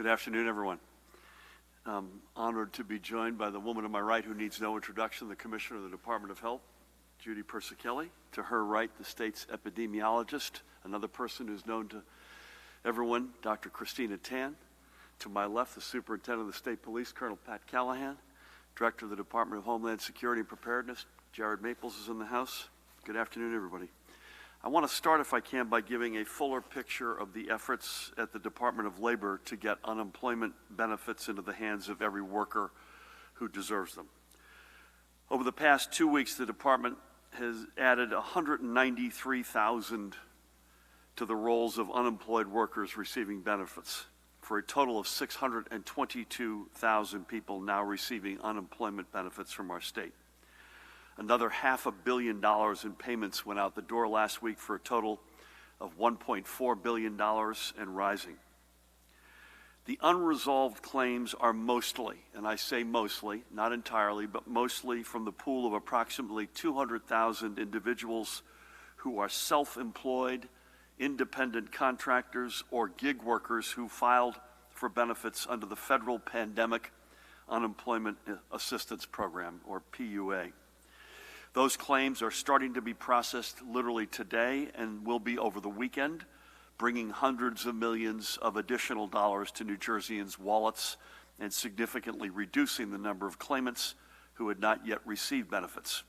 Good afternoon, everyone. I'm honored to be joined by the woman to my right who needs no introduction, the Commissioner of the Department of Health, Judy Persichilli. To her right, the state's epidemiologist, another person who's known to everyone, Dr. Christina Tan. To my left, the Superintendent of the State Police, Colonel Pat Callahan. Director of the Department of Homeland Security and Preparedness, Jared Maples, is in the house. Good afternoon, everybody. I want to start, if I can, by giving a fuller picture of the efforts at the Department of Labor to get unemployment benefits into the hands of every worker who deserves them. Over the past 2 weeks, the department has added 193,000 to the rolls of unemployed workers receiving benefits, for a total of 622,000 people now receiving unemployment benefits from our state. Another $500 million in payments went out the door last week for a total of $1.4 billion and rising. The unresolved claims are mostly, and I say mostly, not entirely, but mostly from the pool of approximately 200,000 individuals who are self-employed, independent contractors, or gig workers who filed for benefits under the Federal Pandemic Unemployment Assistance Program, or PUA. Those claims are starting to be processed literally today and will be over the weekend, bringing hundreds of millions of additional dollars to New Jerseyans' wallets and significantly reducing the number of claimants who had not yet received benefits.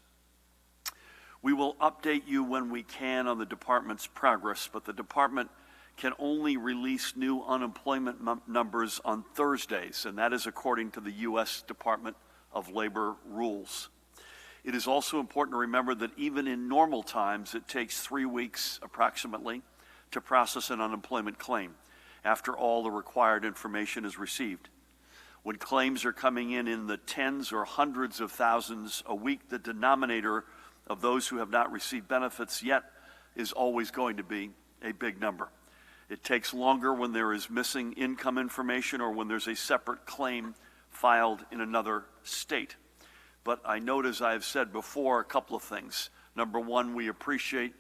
We will update you when we can on the department's progress, but the department can only release new unemployment numbers on Thursdays, and that is according to the U.S. Department of Labor rules. It is also important to remember that even in normal times, it takes 3 weeks approximately to process an unemployment claim after all the required information is received. When claims are coming in the tens or hundreds of thousands a week, the denominator of those who have not received benefits yet is always going to be a big number. It takes longer when there is missing income information or when there's a separate claim filed in another state. But I note, as I have said before, a couple of things. Number one, we appreciate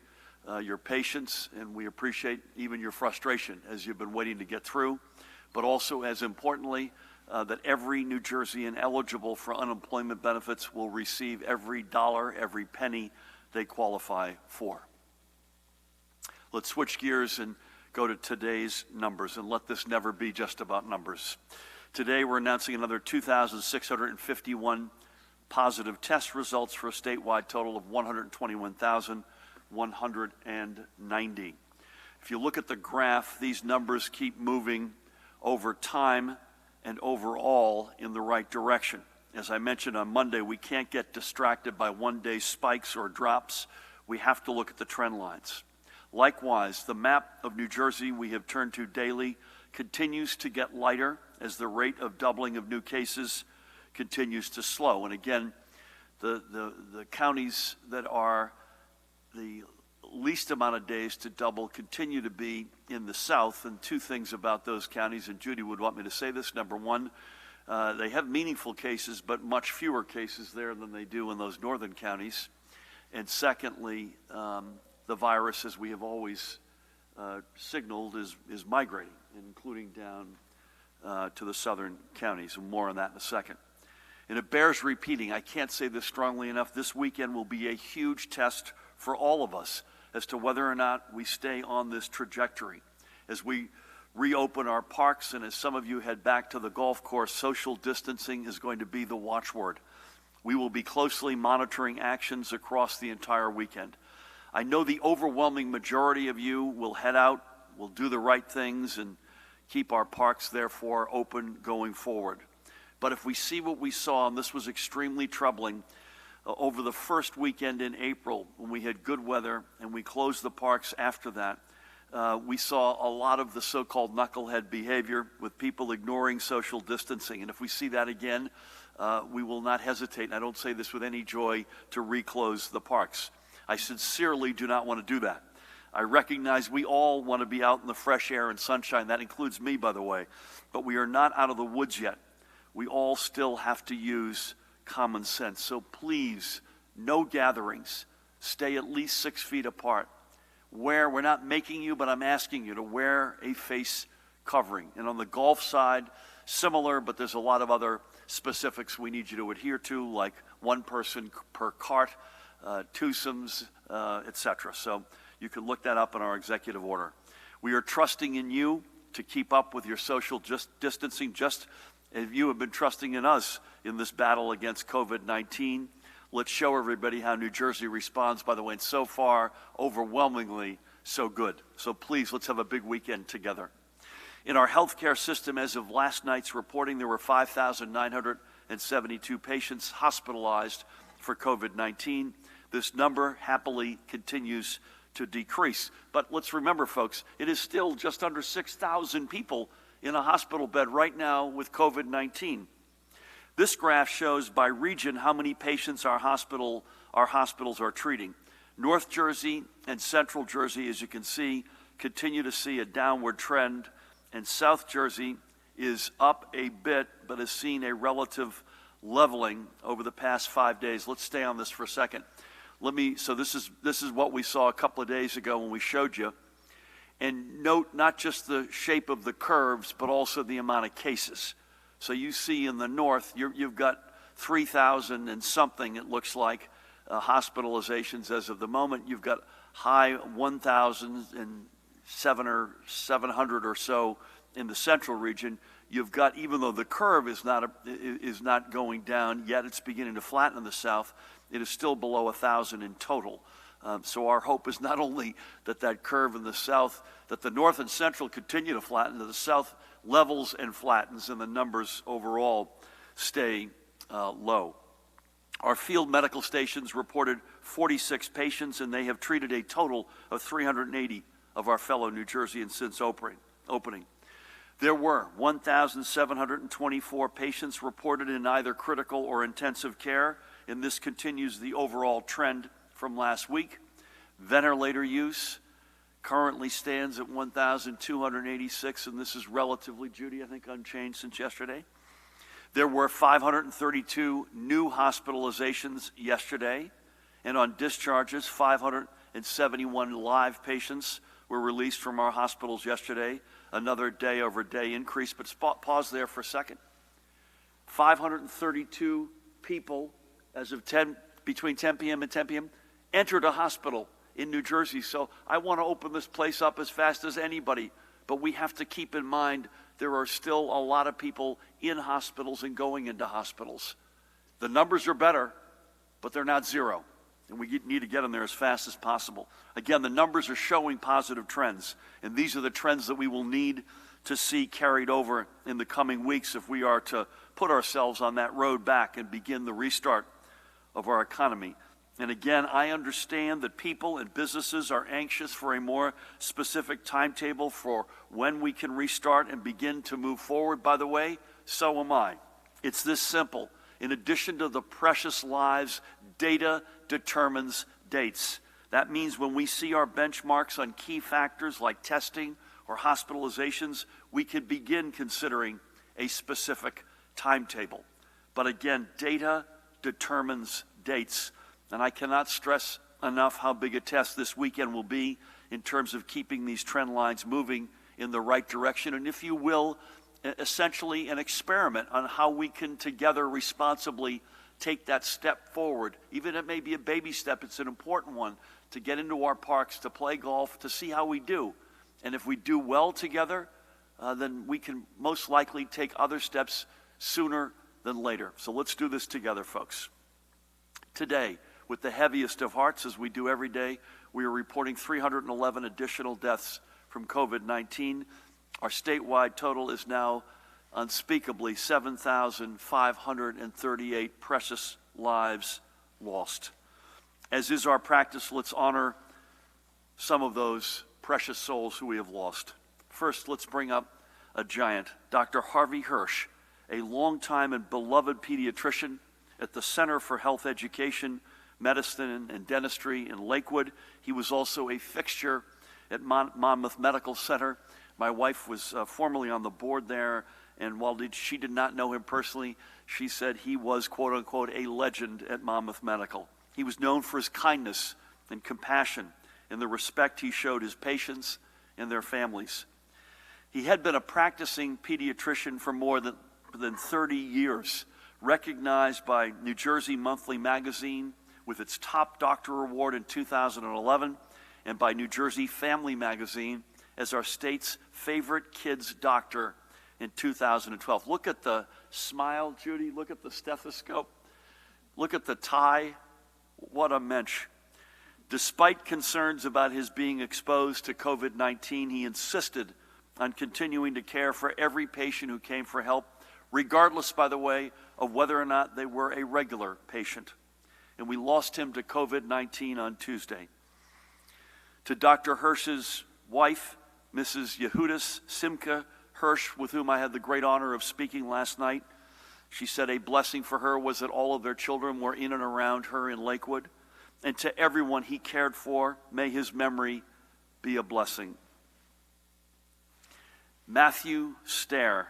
your patience, and we appreciate even your frustration as you've been waiting to get through. But also, as importantly, that every New Jerseyan eligible for unemployment benefits will receive every dollar, every penny they qualify for. Let's switch gears and go to today's numbers, and let this never be just about numbers. Today, we're announcing another 2,651 positive test results for a statewide total of 121,190. If you look at the graph, these numbers keep moving over time and overall in the right direction. As I mentioned on Monday, we can't get distracted by one-day spikes or drops. We have to look at the trend lines. Likewise, the map of New Jersey we have turned to daily continues to get lighter as the rate of doubling of new cases continues to slow. And again, the counties that are the least amount of days to double continue to be in the south. And two things about those counties, and Judy would want me to say this. Number one, they have meaningful cases, but much fewer cases there than they do in those northern counties. And secondly, the virus, as we have always signaled, is migrating, including down to the southern counties. And more on that in a second. And it bears repeating, I can't say this strongly enough, this weekend will be a huge test for all of us as to whether or not we stay on this trajectory. As we reopen our parks and as some of you head back to the golf course, social distancing is going to be the watchword. We will be closely monitoring actions across the entire weekend. I know the overwhelming majority of you will head out, will do the right things, and keep our parks, therefore, open going forward. But if we see what we saw, and this was extremely troubling, over the first weekend in April, when we had good weather and we closed the parks after that, we saw a lot of the so-called knucklehead behavior with people ignoring social distancing. And if we see that again, we will not hesitate, and I don't say this with any joy, to reclose the parks. I sincerely do not want to do that. I recognize we all want to be out in the fresh air and sunshine. That includes me, by the way. But we are not out of the woods yet. We all still have to use common sense. So please, no gatherings. Stay at least 6 feet apart. We're not making you, but I'm asking you to wear a face covering. And on the golf side, similar, but there's a lot of other specifics we need you to adhere to, like one person per cart, twosomes, etc. So you can look that up in our executive order. We are trusting in you to keep up with your social distancing, just as you have been trusting in us in this battle against COVID-19. Let's show everybody how New Jersey responds, by the way, and so far, overwhelmingly, so good. So please, let's have a big weekend together. In our healthcare system, as of last night's reporting, there were 5,972 patients hospitalized for COVID-19. This number happily continues to decrease. But let's remember, folks, it is still just under 6,000 people in a hospital bed right now with COVID-19. This graph shows by region how many patients our hospitals are treating. North Jersey and Central Jersey, as you can see, continue to see a downward trend, and South Jersey is up a bit, but has seen a relative leveling over the past 5 days. Let's stay on this for a second. So this is what we saw a couple of days ago when we showed you. And note not just the shape of the curves, but also the amount of cases. So you see in the north, you've got 3,000 and something, it looks like, hospitalizations as of the moment. You've got high 1,700 or so in the central region. You've got, even though the curve is not going down yet, it's beginning to flatten in the south, it is still below 1,000 in total. So our hope is not only that curve in the south, that the north and central continue to flatten, that the south levels and flattens, and the numbers overall stay low. Our field medical stations reported 46 patients, and they have treated a total of 380 of our fellow New Jerseyans since opening. There were 1,724 patients reported in either critical or intensive care, and this continues the overall trend from last week. Ventilator use currently stands at 1,286, and this is relatively, Judy, I think unchanged since yesterday. There were 532 new hospitalizations yesterday, and on discharges, 571 live patients were released from our hospitals yesterday, another day-over-day increase. But pause there for a second. 532 people as of between 10 p.m. and 10 p.m. entered a hospital in New Jersey. So I want to open this place up as fast as anybody, but we have to keep in mind there are still a lot of people in hospitals and going into hospitals. The numbers are better, but they're not zero, and we need to get them there as fast as possible. Again, the numbers are showing positive trends, and these are the trends that we will need to see carried over in the coming weeks if we are to put ourselves on that road back and begin the restart of our economy. And again, I understand that people and businesses are anxious for a more specific timetable for when we can restart and begin to move forward. By the way, so am I. It's this simple. In addition to the precious lives, data determines dates. That means when we see our benchmarks on key factors like testing or hospitalizations, we can begin considering a specific timetable. But again, data determines dates. And I cannot stress enough how big a test this weekend will be in terms of keeping these trend lines moving in the right direction. And if you will, essentially an experiment on how we can together responsibly take that step forward. Even if it may be a baby step, it's an important one to get into our parks, to play golf, to see how we do. And if we do well together, then we can most likely take other steps sooner than later. So let's do this together, folks. Today, with the heaviest of hearts, as we do every day, we are reporting 311 additional deaths from COVID-19. Our statewide total is now unspeakably 7,538 precious lives lost. As is our practice, let's honor some of those precious souls who we have lost. First, let's bring up a giant, Dr. Harvey Hirsch, a longtime and beloved pediatrician at the Center for Health Education, Medicine and Dentistry in Lakewood. He was also a fixture at Monmouth Medical Center. My wife was formerly on the board there, and while she did not know him personally, she said he was, quote unquote, a legend at Monmouth Medical. He was known for his kindness and compassion and the respect he showed his patients and their families. He had been a practicing pediatrician for more than 30 years, recognized by New Jersey Monthly Magazine with its top doctor award in 2011, and by New Jersey Family Magazine as our state's favorite kids doctor in 2012. Look at the smile, Judy. Look at the stethoscope. Look at the tie. What a mensch. Despite concerns about his being exposed to COVID-19, he insisted on continuing to care for every patient who came for help, regardless, by the way, of whether or not they were a regular patient. And we lost him to COVID-19 on Tuesday. To Dr. Hirsch's wife, Mrs. Yehudis Simcha Hirsch, with whom I had the great honor of speaking last night, she said a blessing for her was that all of their children were in and around her in Lakewood. And to everyone he cared for, may his memory be a blessing. Matthew Stehr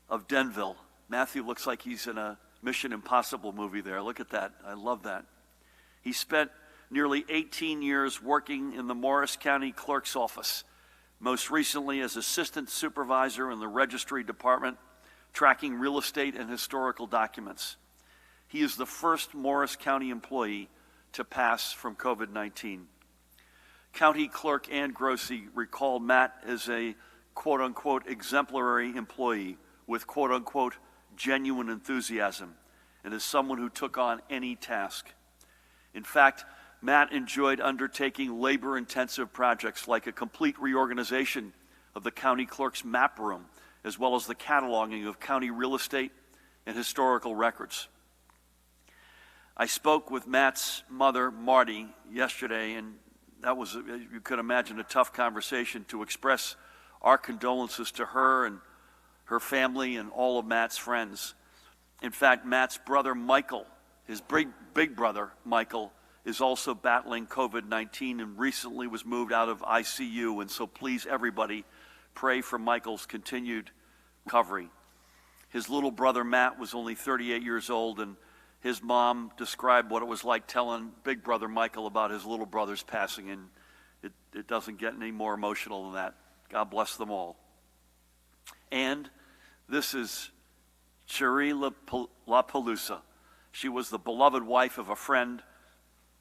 of Denville. Matthew looks like he's in a Mission Impossible movie there. Look at that. I love that. He spent nearly 18 years working in the Morris County Clerk's office, most recently as assistant supervisor in the registry department, tracking real estate and historical documents. He is the first Morris County employee to pass from COVID-19. County Clerk Ann Grossi recalled Matt as a quote-unquote exemplary employee with quote-unquote genuine enthusiasm and as someone who took on any task. In fact, Matt enjoyed undertaking labor-intensive projects like a complete reorganization of the county clerk's map room, as well as the cataloging of county real estate and historical records. I spoke with Matt's mother, Marty, yesterday, and that was, you could imagine, a tough conversation to express our condolences to her and her family and all of Matt's friends. In fact, Matt's brother, Michael, his big brother, Michael, is also battling COVID-19 and recently was moved out of ICU. And so please, everybody, pray for Michael's continued recovery. His little brother, Matt, was only 38 years old, and his mom described what it was like telling big brother Michael about his little brother's passing, and it doesn't get any more emotional than that. God bless them all. And this is Sherrill LaPalooza. She was the beloved wife of a friend,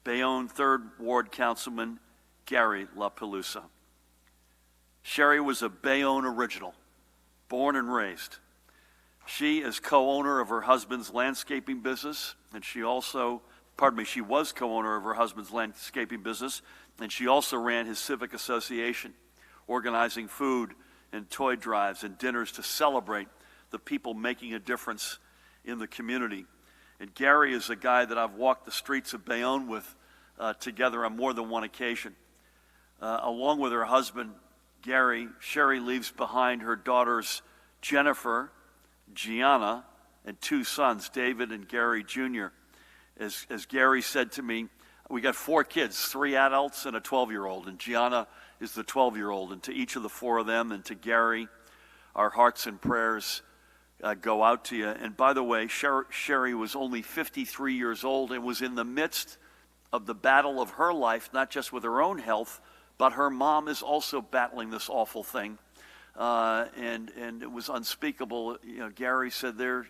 Bayonne 3rd Ward Councilman Gary LaPalooza. Sherry was a Bayonne original, born and raised. She is co-owner of her husband's landscaping business, and she was co-owner of her husband's landscaping business, and she also ran his civic association, organizing food and toy drives and dinners to celebrate the people making a difference in the community. And Gary is a guy that I've walked the streets of Bayonne with together on more than one occasion. Along with her husband, Gary, Sherry leaves behind her daughters, Jennifer, Gianna, and 2 sons, David and Gary Jr. As Gary said to me, we got 4 kids, 3 adults and a 12-year-old, and Gianna is the 12-year-old. And to each of the 4 of them and to Gary, our hearts and prayers go out to you. And by the way, Sherry was only 53 years old and was in the midst of the battle of her life, not just with her own health, but her mom is also battling this awful thing. And it was unspeakable. You know, Gary said there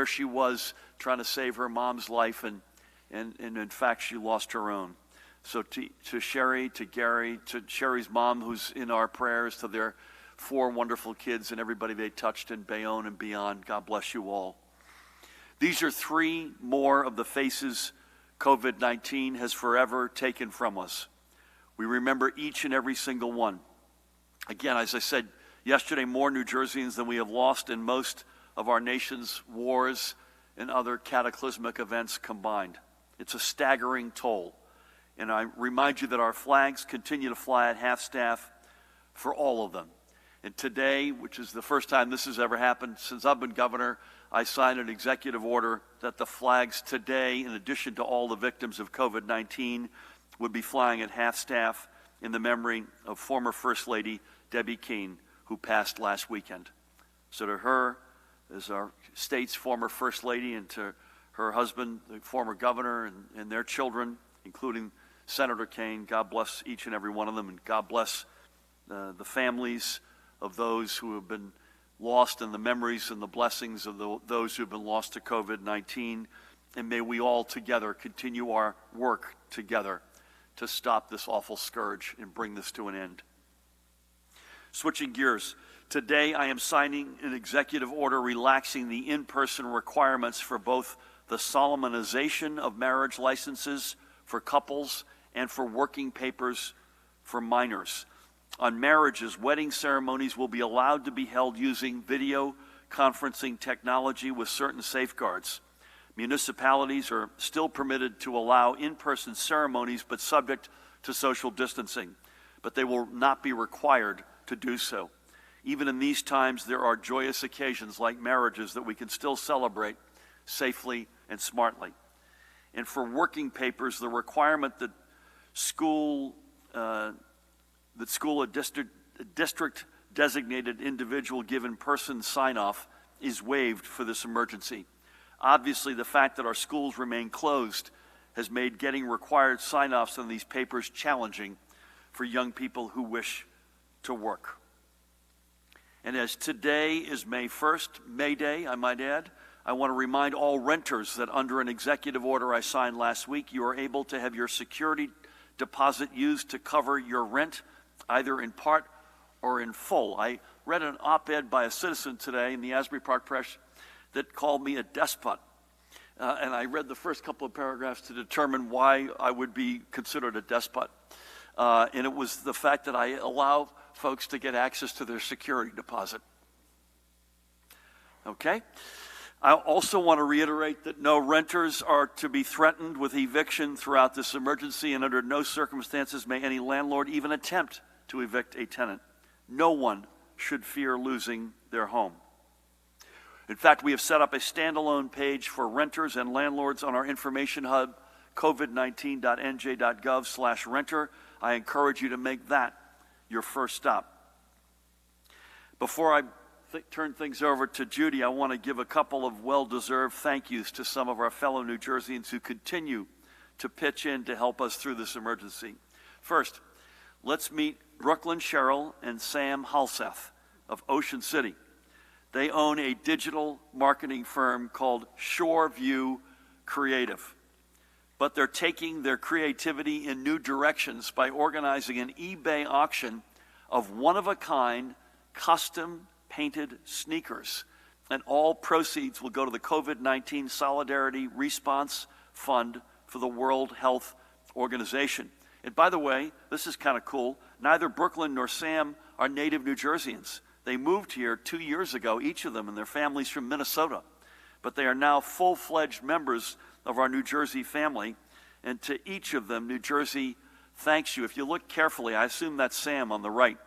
she was trying to save her mom's life, and in fact she lost her own. So to Sherry, to Gary, to Sherry's mom, who's in our prayers, to their 4 wonderful kids and everybody they touched in Bayonne and beyond, God bless you all. These are 3 more of the faces COVID-19 has forever taken from us. We remember each and every single one. Again, as I said yesterday, more New Jerseyans than we have lost in most of our nation's wars and other cataclysmic events combined. It's a staggering toll. And I remind you that our flags continue to fly at half-staff for all of them. And today, which is the first time this has ever happened since I've been governor, I signed an executive order that the flags today, in addition to all the victims of COVID-19, would be flying at half-staff in the memory of former First Lady Debbie Keene, who passed last weekend. So to her, as our state's former First Lady, and to her husband, the former governor, and their children, including Senator Keene, God bless each and every one of them, and God bless the families of those who have been lost and the memories and the blessings of those who have been lost to COVID-19. And may we all together continue our work together to stop this awful scourge and bring this to an end. Switching gears, today I am signing an executive order relaxing the in-person requirements for both the solemnization of marriage licenses for couples and for working papers for minors. On marriages, wedding ceremonies will be allowed to be held using video conferencing technology with certain safeguards. Municipalities are still permitted to allow in-person ceremonies, but subject to social distancing. But they will not be required to do so. Even in these times, there are joyous occasions like marriages that we can still celebrate safely and smartly. And for working papers, the requirement that a district designated individual give in-person sign-off is waived for this emergency. Obviously, the fact that our schools remain closed has made getting required sign-offs on these papers challenging for young people who wish to work. And as today is May 1st, May Day, I might add, I want to remind all renters that under an executive order I signed last week, you are able to have your security deposit used to cover your rent, either in part or in full. I read an op-ed by a citizen today in the Asbury Park Press that called me a despot. And I read the first couple of paragraphs to determine why I would be considered a despot. And it was the fact that I allow folks to get access to their security deposit. Okay? I also want to reiterate that no renters are to be threatened with eviction throughout this emergency, and under no circumstances may any landlord even attempt to evict a tenant. No one should fear losing their home. In fact, we have set up a standalone page for renters and landlords on our information hub, covid19.nj.gov/renter. I encourage you to make that your first stop. Before I turn things over to Judy, I want to give a couple of well-deserved thank yous to some of our fellow New Jerseyans who continue to pitch in to help us through this emergency. First, let's meet Brooklyn Sherrill and Sam Halseth of Ocean City. They own a digital marketing firm called Shoreview Creative. But they're taking their creativity in new directions by organizing an eBay auction of one-of-a-kind, custom-painted sneakers. And all proceeds will go to the COVID-19 Solidarity Response Fund for the World Health Organization. And by the way, this is kind of cool. Neither Brooklyn nor Sam are native New Jerseyans. They moved here 2 years ago, each of them, and their families from Minnesota. But they are now full-fledged members of our New Jersey family. And to each of them, New Jersey thanks you. If you look carefully, I assume that's Sam on the right.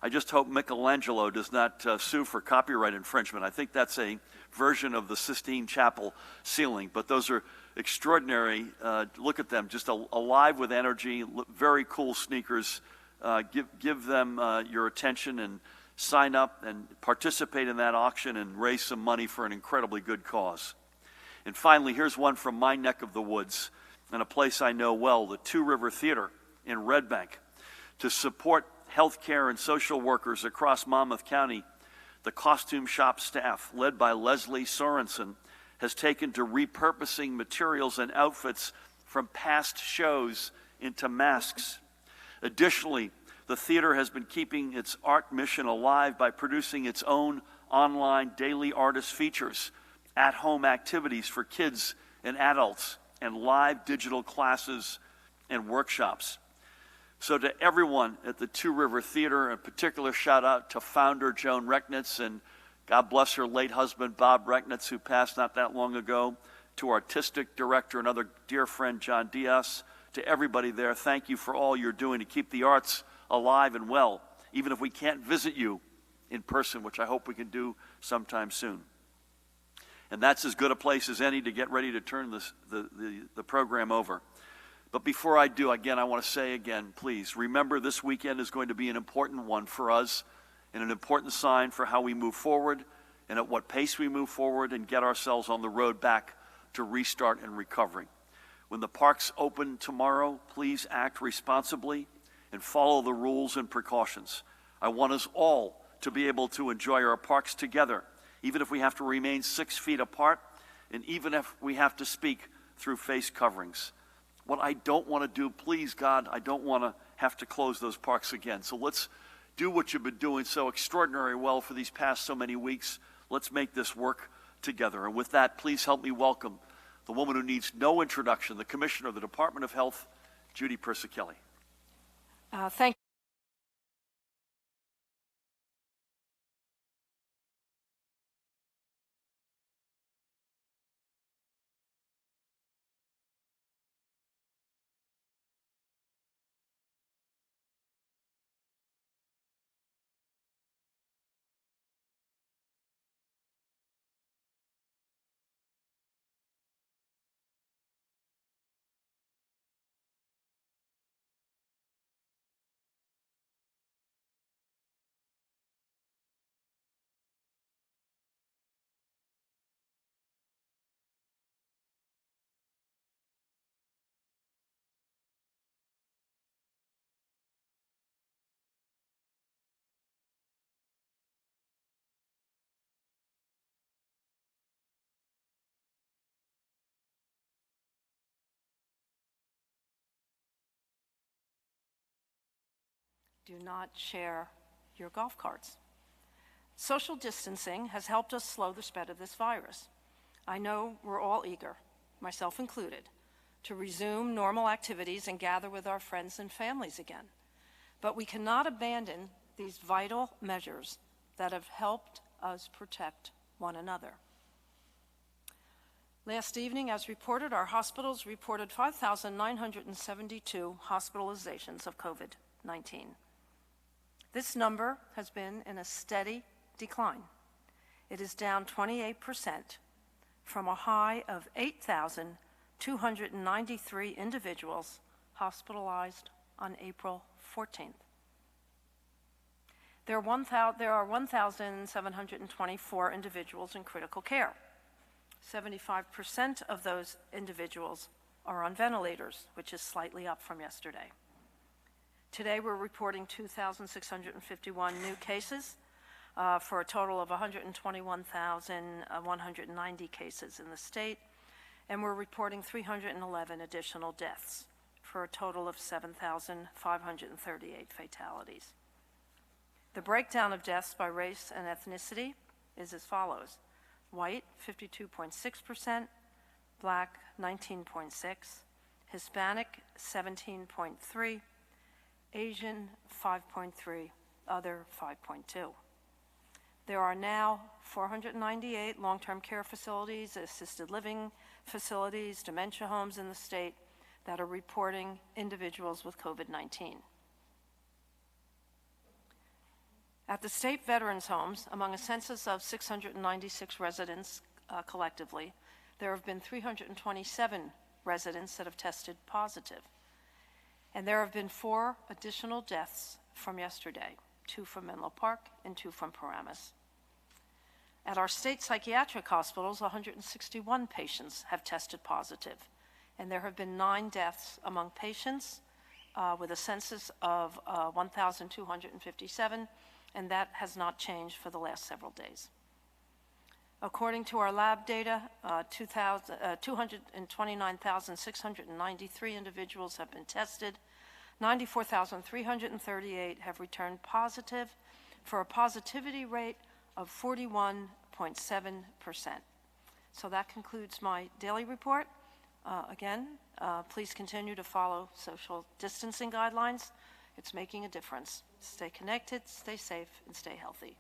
I just hope Michelangelo does not sue for copyright infringement. I think that's a version of the Sistine Chapel ceiling. But those are extraordinary. Look at them, just alive with energy, very cool sneakers. Give them your attention and sign up and participate in that auction and raise some money for an incredibly good cause. And finally, here's one from my neck of the woods and a place I know well, the Two River Theater in Red Bank. To support healthcare and social workers across Monmouth County, the costume shop staff, led by Leslie Sorensen, has taken to repurposing materials and outfits from past shows into masks. Additionally, the theater has been keeping its art mission alive by producing its own online daily artist features, at-home activities for kids and adults, and live digital classes and workshops. So to everyone at the Two River Theater, a particular shout out to founder Joan Recknitz, and God bless her late husband Bob Recknitz, who passed not that long ago, to artistic director and other dear friend John Diaz. To everybody there, thank you for all you're doing to keep the arts alive and well, even if we can't visit you in person, which I hope we can do sometime soon. And that's as good a place as any to get ready to turn the program over. But before I do, again, I want to say again, please, remember this weekend is going to be an important one for us and an important sign for how we move forward and at what pace we move forward and get ourselves on the road back to restart and recovery. When the parks open tomorrow, please act responsibly and follow the rules and precautions. I want us all to be able to enjoy our parks together, even if we have to remain 6 feet apart, and even if we have to speak through face coverings. What I don't want to do, please God, I don't want to have to close those parks again. So let's do what you've been doing so extraordinarily well for these past so many weeks. Let's make this work together. And with that, please help me welcome the woman who needs no introduction, the Commissioner of the Department of Health, Judy Persichilli. Thank you. Do not share your golf carts. Social distancing has helped us slow the spread of this virus. I know we're all eager, myself included, to resume normal activities and gather with our friends and families again. But we cannot abandon these vital measures that have helped us protect one another. Last evening, as reported, our hospitals reported 5,972 hospitalizations of COVID-19. This number has been in a steady decline. It is down 28% from a high of 8,293 individuals hospitalized on April 14th. There are 1,724 individuals in critical care. 75% of those individuals are on ventilators, which is slightly up from yesterday. Today, we're reporting 2,651 new cases for a total of 121,190 cases in the state, and we're reporting 311 additional deaths for a total of 7,538 fatalities. The breakdown of deaths by race and ethnicity is as follows: white, 52.6%, black, 19.6%, Hispanic, 17.3%, Asian, 5.3%, other, 5.2%. There are now 498 long-term care facilities, assisted living facilities, dementia homes in the state that are reporting individuals with COVID-19. At the state veterans' homes, among a census of 696 residents collectively, there have been 327 residents that have tested positive. And there have been 4 additional deaths from yesterday, 2 from Menlo Park and 2 from Paramus. At our state psychiatric hospitals, 161 patients have tested positive, and there have been 9 deaths among patients with a census of 1,257, and that has not changed for the last several days. According to our lab data, 229,693 individuals have been tested. 94,338 have returned positive for a positivity rate of 41.7%. So that concludes my daily report. Please continue to follow social distancing guidelines. It's making a difference. Stay connected, stay safe, and stay healthy.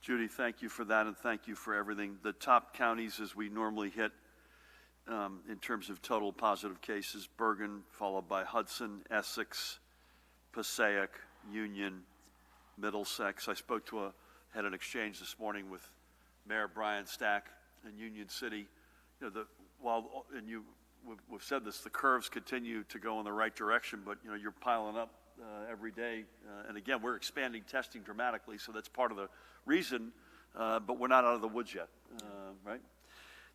Judy, thank you for that, and thank you for everything. The top counties, as we normally hit in terms of total positive cases: Bergen, followed by Hudson, Essex, Passaic, Union, Middlesex. I had an exchange this morning with Mayor Brian Stack in Union City. You know, we've said this, the curves continue to go in the right direction, but you know, you're piling up every day. And again, we're expanding testing dramatically, so that's part of the reason, but we're not out of the woods yet, right?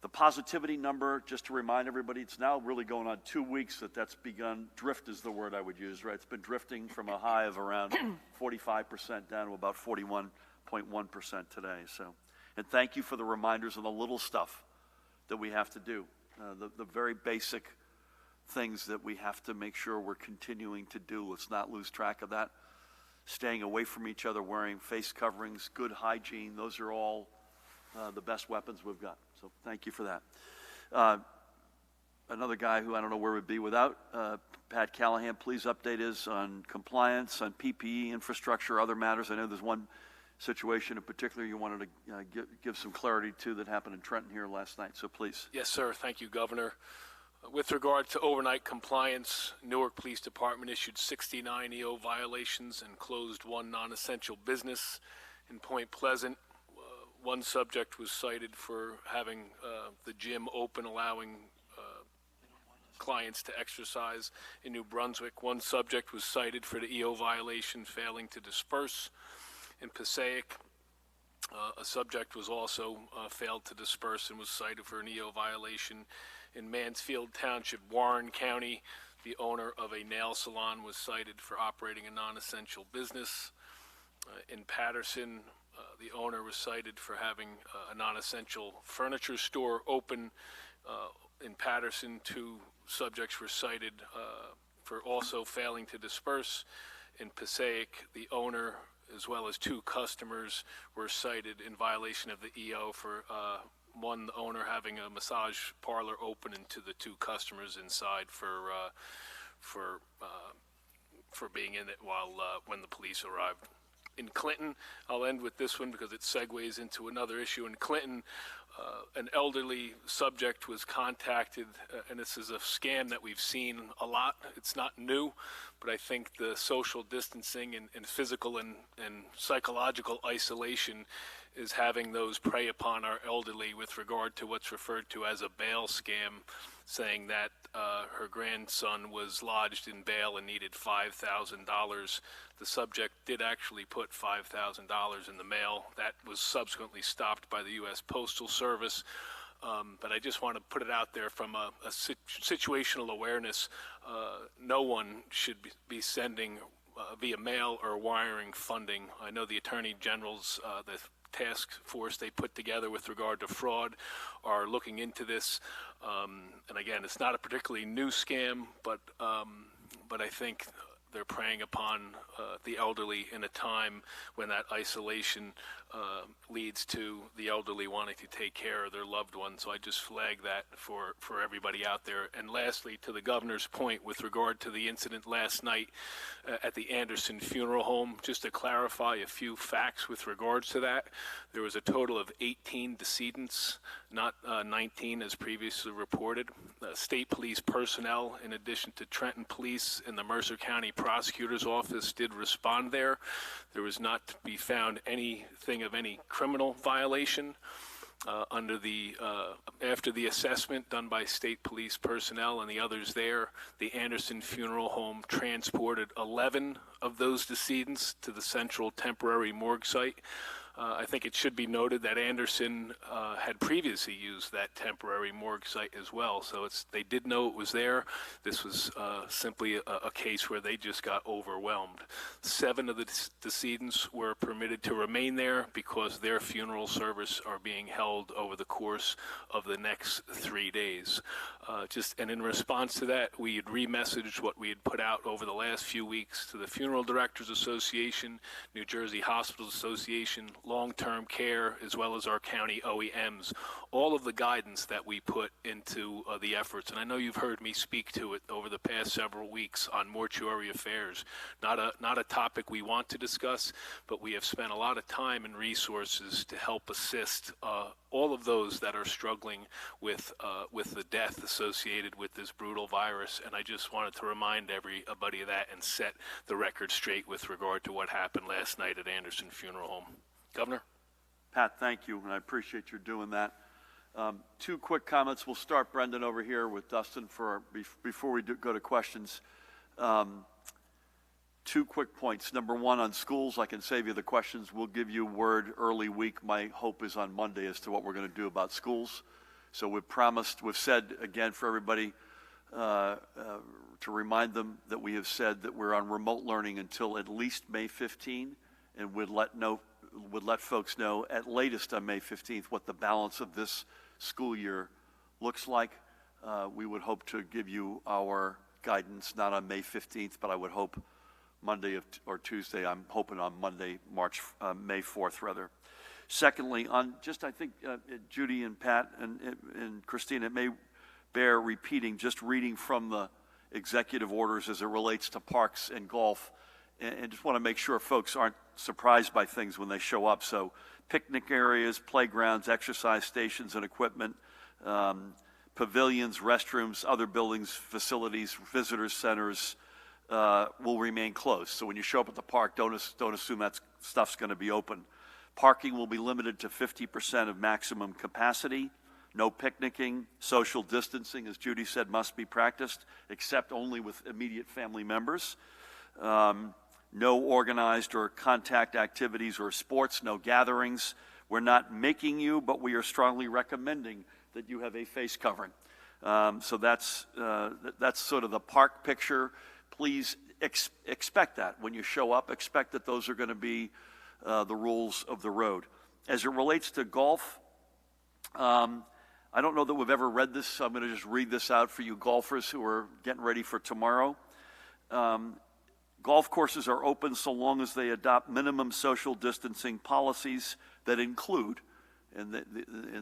The positivity number, just to remind everybody, it's now really going on 2 weeks that's begun. Drift is the word I would use, right? It's been drifting from a high of around 45% down to about 41.1% today. So, and thank you for the reminders on the little stuff that we have to do, the very basic things that we have to make sure we're continuing to do. Let's not lose track of that. Staying away from each other, wearing face coverings, good hygiene, those are all the best weapons we've got. So thank you for that. Another guy who I don't know where we'd be without, Pat Callahan, please update us on compliance, on PPE, infrastructure, other matters. I know there's one situation in particular you wanted to give some clarity to that happened in Trenton here last night, so please. Yes, sir. Thank you, Governor. With regard to overnight compliance, Newark Police Department issued 69 EO violations and closed one non-essential business in Point Pleasant. One subject was cited for having the gym open, allowing clients to exercise in New Brunswick. One subject was cited for the EO violation, failing to disperse in Passaic. A subject was also failed to disperse and was cited for an EO violation in Mansfield Township, Warren County. The owner of a nail salon was cited for operating a non-essential business. In Patterson, the owner was cited for having a non-essential furniture store open. In Patterson, 2 subjects were cited for also failing to disperse. In Passaic, the owner as well as 2 customers were cited in violation of the EO for one, the owner having a massage parlor open, and to the 2 customers inside for being in it when the police arrived. In Clinton, I'll end with this one because it segues into another issue. In Clinton, an elderly subject was contacted, and this is a scam that we've seen a lot. It's not new, but I think the social distancing and physical and psychological isolation is having those prey upon our elderly with regard to what's referred to as a bail scam, saying that her grandson was lodged in bail and needed $5,000. The subject did actually put $5,000 in the mail. That was subsequently stopped by the U.S. Postal Service. But I just want to put it out there from a situational awareness. No one should be sending via mail or wiring funding. I know the Attorney General's, the task force they put together with regard to fraud are looking into this. And again, it's not a particularly new scam, but I think they're preying upon the elderly in a time when that isolation leads to the elderly wanting to take care of their loved ones. So I just flag that for everybody out there. And lastly, to the governor's point with regard to the incident last night at the Anderson Funeral Home, just to clarify a few facts with regards to that, there was a total of 18 decedents, not 19 as previously reported. State police personnel, in addition to Trenton Police and the Mercer County Prosecutor's Office, did respond there. There was not to be found anything of any criminal violation. After the assessment done by state police personnel and the others there, the Anderson Funeral Home transported 11 of those decedents to the central temporary morgue site. I think it should be noted that Anderson had previously used that temporary morgue site as well, so they did know it was there. This was simply a case where they just got overwhelmed. 7 of the decedents were permitted to remain there because their funeral service are being held over the course of the next 3 days. And in response to that, we had re-messaged what we had put out over the last few weeks to the Funeral Directors Association, New Jersey Hospitals Association, long-term care, as well as our county OEMs, all of the guidance that we put into the efforts. And I know you've heard me speak to it over the past several weeks on mortuary affairs. Not a topic we want to discuss, but we have spent a lot of time and resources to help assist all of those that are struggling with the death associated with this brutal virus. And I just wanted to remind everybody of that and set the record straight with regard to what happened last night at Anderson Funeral Home. Governor? Pat, thank you, and I appreciate your doing that. 2 quick comments. We'll start, Brendan, over here with Dustin before we go to questions. 2 quick points. Number 1, on schools, I can save you the questions. We'll give you word early week. My hope is on Monday as to what we're going to do about schools. So we've said again for everybody, to remind them that we have said that we're on remote learning until at least May 15, and would let folks know at latest on May 15th what the balance of this school year looks like. We would hope to give you our guidance, not on May 15th, but I would hope Monday or Tuesday. I'm hoping on Monday, May 4th, rather. Secondly, on just, I think, Judy and Pat and Christine, it may bear repeating, just reading from the executive orders as it relates to parks and golf, and just want to make sure folks aren't surprised by things when they show up. So picnic areas, playgrounds, exercise stations and equipment, pavilions, restrooms, other buildings, facilities, visitor centers will remain closed. So when you show up at the park, don't assume that stuff's going to be open. Parking will be limited to 50% of maximum capacity. No picnicking. Social distancing, as Judy said, must be practiced, except only with immediate family members. No organized or contact activities or sports, no gatherings. We're not making you, but we are strongly recommending that you have a face covering. So that's sort of the park picture. Please expect that when you show up. Expect that those are going to be the rules of the road. As it relates to golf, I don't know that we've ever read this, so I'm going to just read this out for you golfers who are getting ready for tomorrow. Golf courses are open so long as they adopt minimum social distancing policies that include, and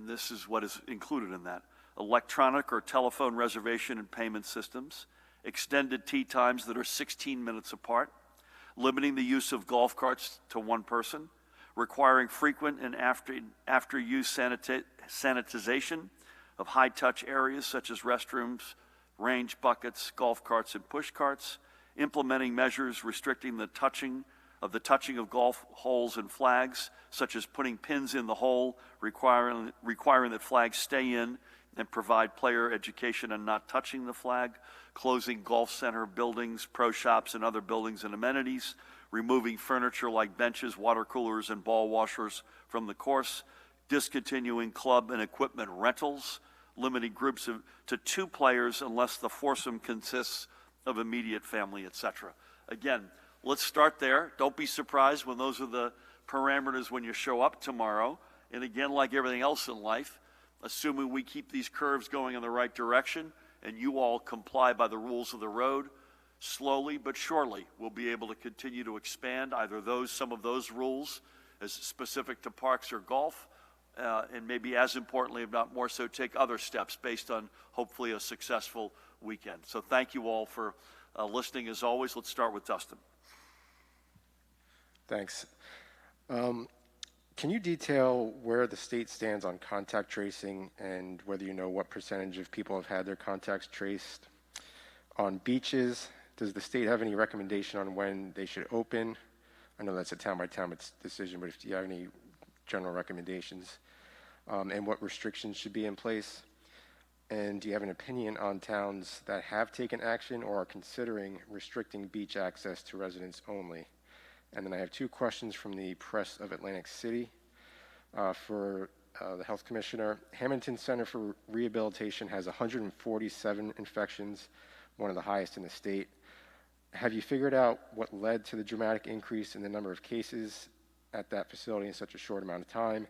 this is what is included in that, electronic or telephone reservation and payment systems, extended tee times that are 16 minutes apart, limiting the use of golf carts to one person, requiring frequent and after-use sanitization of high-touch areas such as restrooms, range buckets, golf carts, and push carts, implementing measures restricting the touching of golf holes and flags, such as putting pins in the hole, requiring that flags stay in and provide player education and not touching the flag, closing golf center buildings, pro shops, and other buildings and amenities, removing furniture like benches, water coolers, and ball washers from the course, discontinuing club and equipment rentals, limiting groups to 2 players unless the foursome consists of immediate family, etc. Again, let's start there. Don't be surprised when those are the parameters when you show up tomorrow. And again, like everything else in life, assuming we keep these curves going in the right direction and you all comply by the rules of the road, slowly but surely we'll be able to continue to expand either some of those rules as specific to parks or golf, and maybe as importantly, if not more so, take other steps based on hopefully a successful weekend. So thank you all for listening. As always, let's start with Dustin. Thanks. Can you detail where the state stands on contact tracing and whether you know what percentage of people have had their contacts traced? On beaches, does the state have any recommendation on when they should open? I know that's a town-by-town decision, but if you have any general recommendations, and what restrictions should be in place? And do you have an opinion on towns that have taken action or are considering restricting beach access to residents only? And then I have 2 questions from the Press of Atlantic City for the Health Commissioner. Hamilton Center for Rehabilitation has 147 infections, one of the highest in the state. Have you figured out what led to the dramatic increase in the number of cases at that facility in such a short amount of time?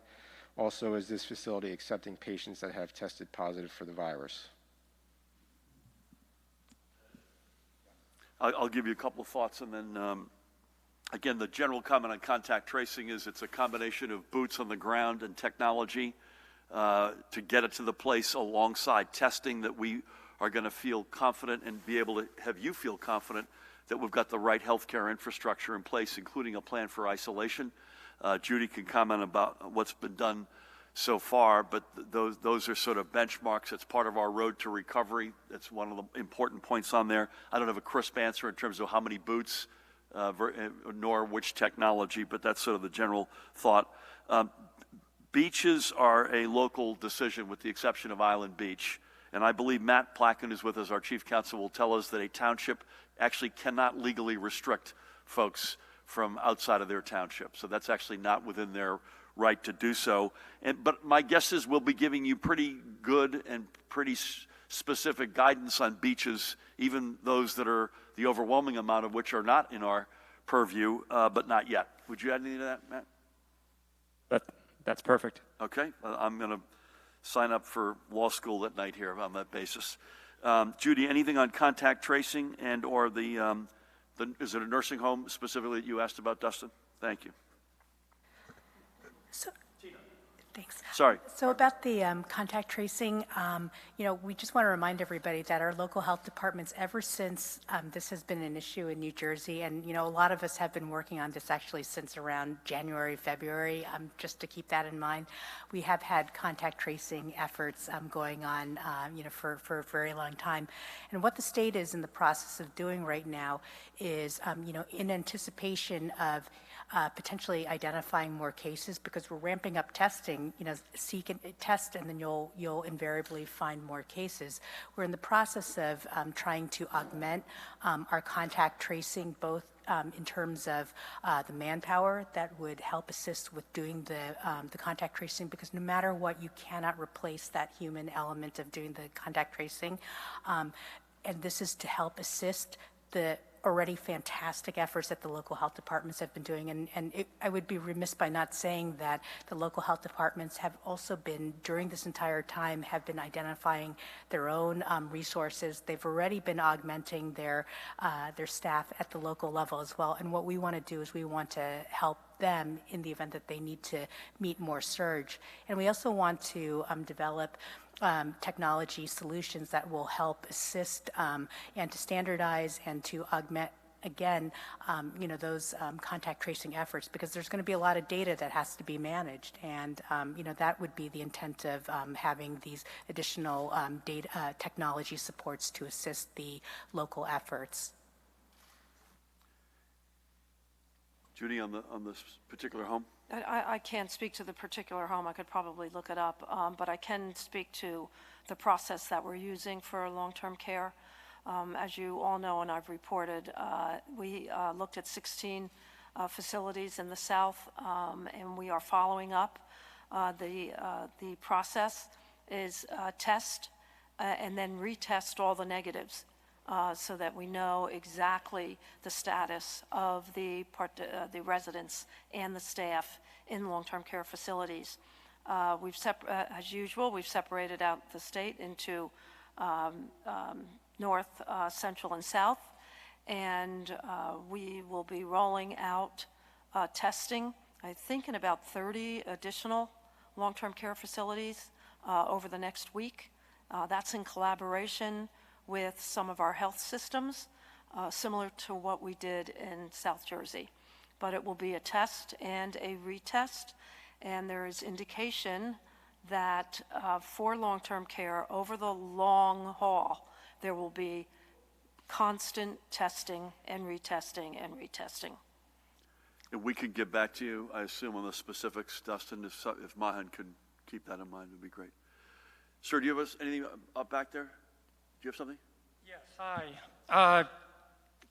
Also, is this facility accepting patients that have tested positive for the virus? I'll give you a couple of thoughts, and then again, the general comment on contact tracing is it's a combination of boots on the ground and technology to get it to the place alongside testing that we are going to feel confident and be able to have you feel confident that we've got the right healthcare infrastructure in place, including a plan for isolation. Judy can comment about what's been done so far, but those are sort of benchmarks. It's part of our road to recovery. That's one of the important points on there. I don't have a crisp answer in terms of how many boots, nor which technology, but that's sort of the general thought. Beaches are a local decision with the exception of Island Beach. And I believe Matt Placken, who's with us, our chief counsel, will tell us that a township actually cannot legally restrict folks from outside of their township. So that's actually not within their right to do so. But my guess is we'll be giving you pretty good and pretty specific guidance on beaches, even those that are the overwhelming amount of which are not in our purview, but not yet. Would you add anything to that, Matt? That's perfect. Okay, I'm going to sign up for law school that night here on that basis. Judy, anything on contact tracing and or is it a nursing home specifically that you asked about, Dustin? Thank you. So, thanks. Sorry. So about the contact tracing, we just want to remind everybody that our local health departments, ever since this has been an issue in New Jersey, and a lot of us have been working on this actually since around January, February, just to keep that in mind. We have had contact tracing efforts going on, for a very long time. And what the state is in the process of doing right now is, in anticipation of potentially identifying more cases, because we're ramping up testing, seek and test, and then you'll invariably find more cases. We're in the process of trying to augment our contact tracing, both in terms of the manpower that would help assist with doing the contact tracing, because no matter what, you cannot replace that human element of doing the contact tracing. And this is to help assist the already fantastic efforts that the local health departments have been doing. I would be remiss by not saying that the local health departments have also been, during this entire time, have been identifying their own resources. They've already been augmenting their staff at the local level as well. And what we want to do is we want to help them in the event that they need to meet more surge. And we also want to develop technology solutions that will help assist and to standardize and to augment, again, those contact tracing efforts, because there's going to be a lot of data that has to be managed. And, that would be the intent of having these additional data technology supports to assist the local efforts. Judy, on this particular home? I can't speak to the particular home. I could probably look it up, but I can speak to the process that we're using for long-term care. As you all know, and I've reported, we looked at 16 facilities in the South, and we are following up. The process is test and then retest all the negatives, so that we know exactly the status of the residents and the staff in long-term care facilities. As usual, we've separated out the state into north, central, and south, and we will be rolling out testing, I think, in about 30 additional long-term care facilities over the next week. That's in collaboration with some of our health systems, similar to what we did in South Jersey. But it will be a test and a retest, and there is indication that for long-term care, over the long haul, there will be constant testing and retesting and retesting. And we could get back to you, I assume, on the specifics, Dustin. If Mahan could keep that in mind, it would be great. Sir, do you have anything up back there? Do you have something? Yes, hi.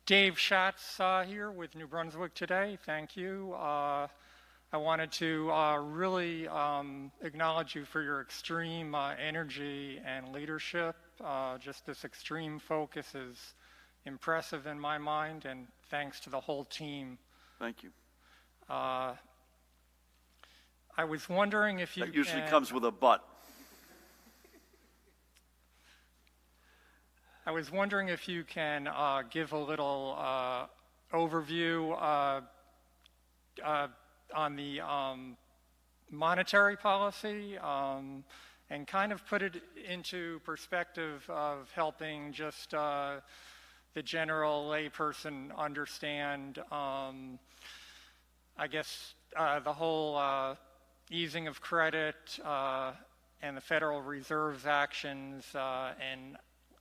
Dave Schatz here with New Brunswick Today. Thank you. I wanted to really acknowledge you for your extreme energy and leadership. Just this extreme focus is impressive in my mind, and thanks to the whole team. Thank you. I was wondering if you That usually comes with a but. I was wondering if you can give a little overview on the monetary policy and kind of put it into perspective of helping just the general layperson understand, I guess, the whole easing of credit and the Federal Reserve's actions. And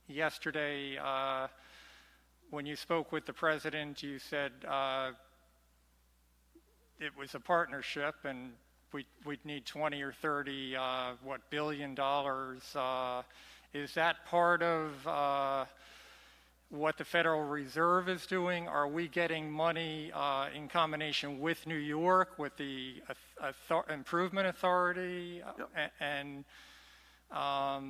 yesterday, when you spoke with the president, you said it was a partnership and we'd need 20 or 30, billion dollars. Is that part of what the Federal Reserve is doing? Are we getting money in combination with New York, with the Improvement Authority? Yep. And Are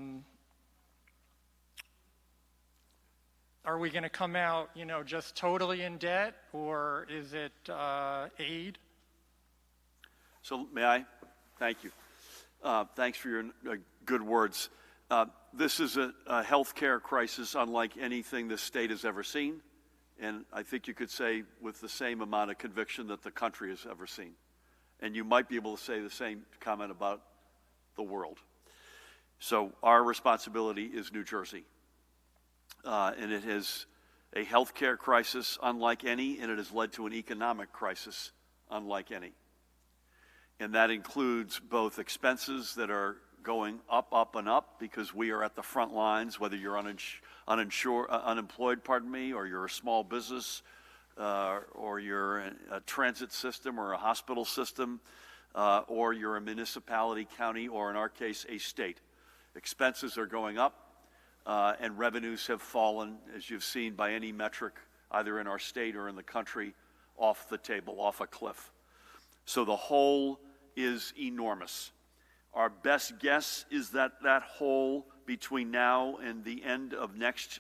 we going to come out, just totally in debt, or is it aid? So may I? Thank you. Thanks for your good words. This is a healthcare crisis unlike anything this state has ever seen, and I think you could say with the same amount of conviction that the country has ever seen. And you might be able to say the same comment about the world. So our responsibility is New Jersey. And it is a healthcare crisis unlike any, and it has led to an economic crisis unlike any. And that includes both expenses that are going up, and up, because we are at the front lines, whether you're unemployed, or you're a small business, or you're a transit system or a hospital system, or you're a municipality, county, or in our case, a state. Expenses are going up, and revenues have fallen, as you've seen by any metric, either in our state or in the country, off the table, off a cliff. So the hole is enormous. Our best guess is that that hole between now and the end of next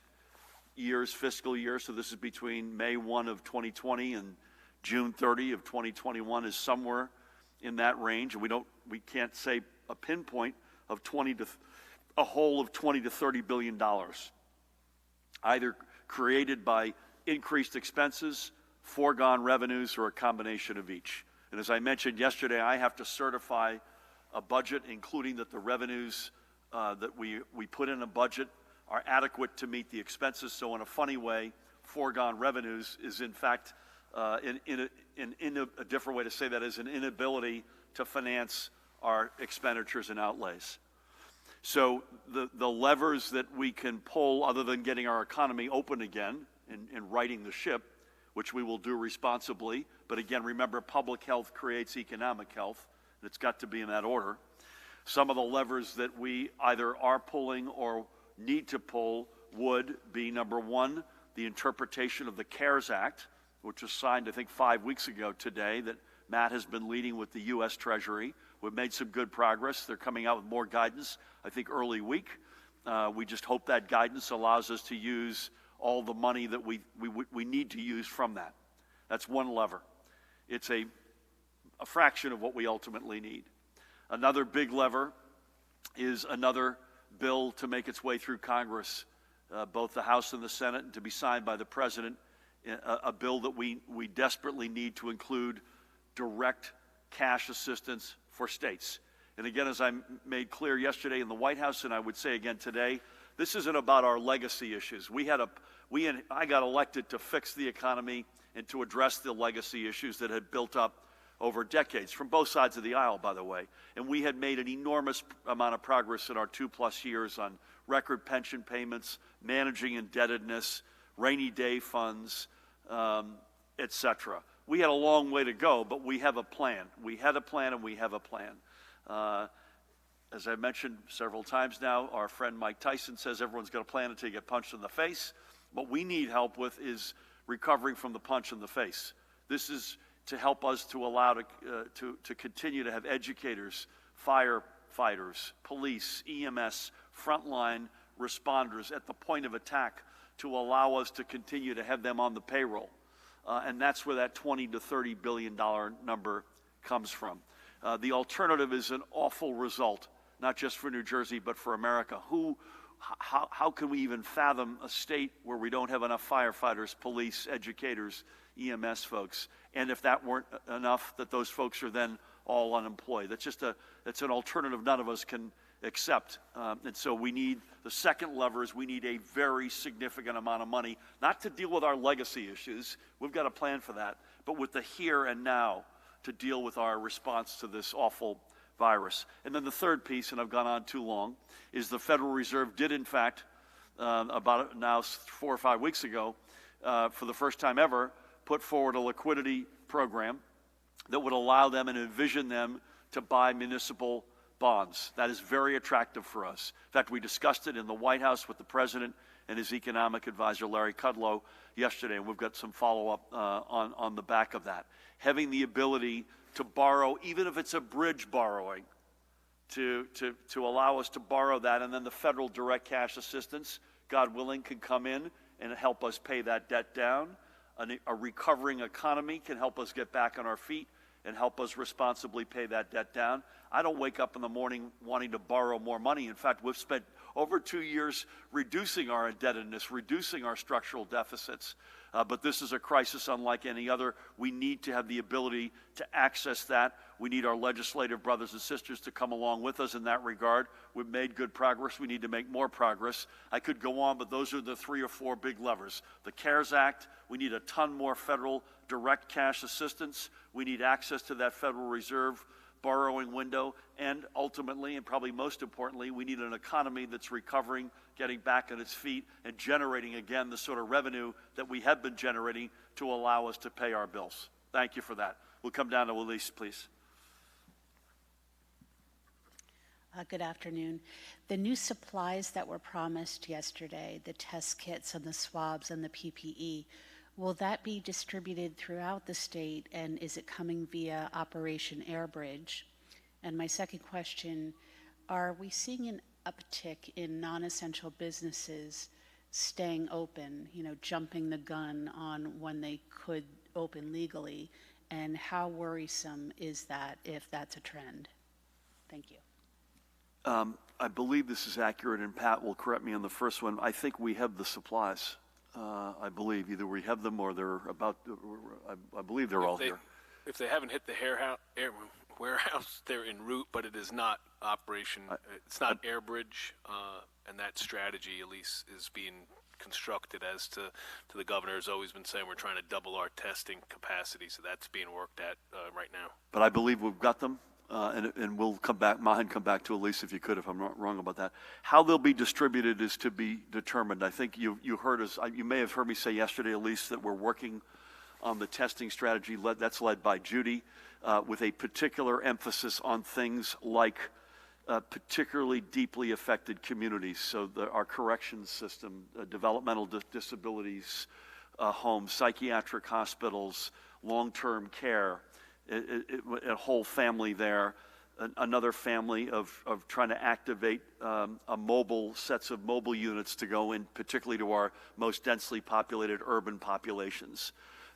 year's fiscal year, so this is between May 1 of 2020 and June 30 of 2021, is somewhere in that range. And we can't say a pinpoint of a hole of $20 to $30 billion, either created by increased expenses, foregone revenues, or a combination of each. And as I mentioned yesterday, I have to certify a budget, including that the revenues that we put in a budget are adequate to meet the expenses. So in a funny way, foregone revenues is in fact, a different way to say that is an inability to finance our expenditures and outlays. So the levers that we can pull, other than getting our economy open again and righting the ship, which we will do responsibly, but again, remember, public health creates economic health, and it's got to be in that order. Some of the levers that we either are pulling or need to pull would be, number one, the interpretation of the CARES Act, which was signed, I think, 5 weeks ago today, that Matt has been leading with the U.S. Treasury. We've made some good progress. They're coming out with more guidance, I think, early week. We just hope that guidance allows us to use all the money that we need to use from that. That's one lever. It's a fraction of what we ultimately need. Another big lever is another bill to make its way through Congress, both the House and the Senate, and to be signed by the President, a bill that we desperately need to include direct cash assistance for states. And again, as I made clear yesterday in the White House, and I would say again today, this isn't about our legacy issues. I got elected to fix the economy and to address the legacy issues that had built up over decades, from both sides of the aisle, by the way. And we had made an enormous amount of progress in our 2+ years on record pension payments, managing indebtedness, rainy day funds, etc. We had a long way to go, but we have a plan. We had a plan, and we have a plan. As I mentioned several times now, our friend Mike Tyson says everyone's got a plan until you get punched in the face. What we need help with is recovering from the punch in the face. This is to help us to allow to continue to have educators, firefighters, police, EMS, frontline responders at the point of attack, to allow us to continue to have them on the payroll. And that's where that $20 to $30 billion number comes from. The alternative is an awful result, not just for New Jersey, but for America. How can we even fathom a state where we don't have enough firefighters, police, educators, EMS folks? And if that weren't enough, that those folks are then all unemployed. That's an alternative none of us can accept. And so we need, the second lever is we need a very significant amount of money, not to deal with our legacy issues, we've got a plan for that, but with the here and now to deal with our response to this awful virus. And then the third piece, and I've gone on too long, is the Federal Reserve did in fact, about now 4 or 5 weeks ago, for the first time ever, put forward a liquidity program that would allow them and envision them to buy municipal bonds. That is very attractive for us. In fact, we discussed it in the White House with the President and his economic advisor, Larry Kudlow, yesterday, and we've got some follow-up on the back of that. Having the ability to borrow, even if it's a bridge borrowing, to allow us to borrow that, and then the federal direct cash assistance, God willing, can come in and help us pay that debt down. A recovering economy can help us get back on our feet and help us responsibly pay that debt down. I don't wake up in the morning wanting to borrow more money. In fact, we've spent over 2 years reducing our indebtedness, reducing our structural deficits. But this is a crisis unlike any other. We need to have the ability to access that. We need our legislative brothers and sisters to come along with us in that regard. We've made good progress. We need to make more progress. I could go on, but those are the 3 or 4 big levers. The CARES Act, we need a ton more federal direct cash assistance. We need access to that Federal Reserve borrowing window, and ultimately, and probably most importantly, we need an economy that's recovering, getting back on its feet, and generating again the sort of revenue that we have been generating to allow us to pay our bills. Thank you for that. We'll come down to Elise, please. Good afternoon. The new supplies that were promised yesterday, the test kits and the swabs and the PPE, will that be distributed throughout the state, and is it coming via Operation Airbridge? And my second question, are we seeing an uptick in non-essential businesses staying open, jumping the gun on when they could open legally, and how worrisome is that if that's a trend? Thank you. I believe this is accurate, and Pat will correct me on the first one. I think we have the supplies. I believe either we have them or they're about. I believe they're all here. If they haven't hit the warehouse, they're en route, but it is not Operation. It's not Airbridge, and that strategy, at least, is being constructed as to the governor has always been saying we're trying to double our testing capacity, so that's being worked at right now. But I believe we've got them. And we'll come back, Mahan, come back to Elise if you could, if I'm not wrong about that. How they'll be distributed is to be determined. I think you heard us, you may have heard me say yesterday, Elise, that we're working on the testing strategy. That's led by Judy, with a particular emphasis on things like particularly deeply affected communities. So our corrections system, developmental disabilities homes, psychiatric hospitals, long-term care, a whole family there, another family of trying to activate sets of mobile units to go in, particularly to our most densely populated urban populations.